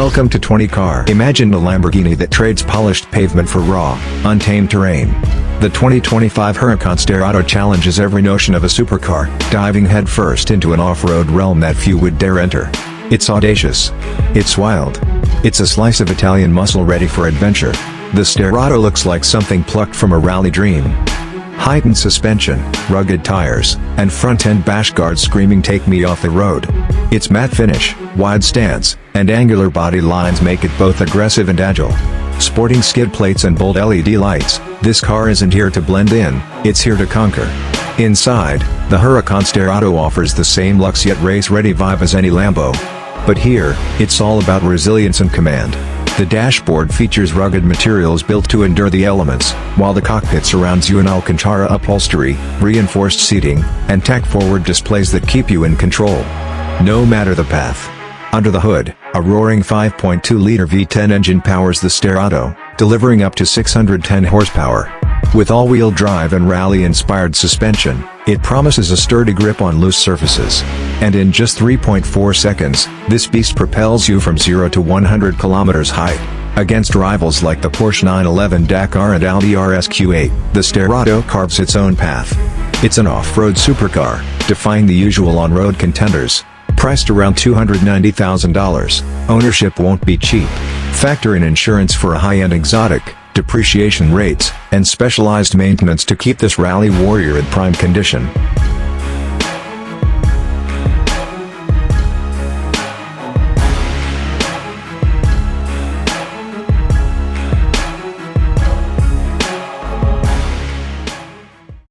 Welcome to 20 Car. Imagine a Lamborghini that trades polished pavement for raw, untamed terrain. The 2025 Huracan Sterrato challenges every notion of a supercar, diving headfirst into an off-road realm that few would dare enter. It's audacious. It's wild. It's a slice of Italian muscle ready for adventure. The Sterrato looks like something plucked from a rally dream. Heightened suspension, rugged tires, and front-end bash guards screaming "Take me off the road." Its matte finish, wide stance, and angular body lines make it both aggressive and agile. Sporting skid plates and bold LED lights, this car isn't here to blend in, it's here to conquer. Inside, the Huracan Sterrato offers the same luxe yet race-ready vibe as any Lambo. But here, it's all about resilience and command. The dashboard features rugged materials built to endure the elements, while the cockpit surrounds you in Alcantara upholstery, reinforced seating, and tech-forward displays that keep you in control, no matter the path. Under the hood, a roaring 5.2-liter V10 engine powers the Sterrato, delivering up to 610 horsepower. With all-wheel drive and rally-inspired suspension, it promises a sturdy grip on loose surfaces. And in just 3.4 seconds, this beast propels you from 0 to 100 kilometers height. Against rivals like the Porsche 911 Dakar and Audi RSQ8, the Sterrato carves its own path. It's an off-road supercar, defying the usual on-road contenders. Priced around $290,000, ownership won't be cheap. Factor in insurance for a high-end exotic, depreciation rates, and specialized maintenance to keep this rally warrior in prime condition.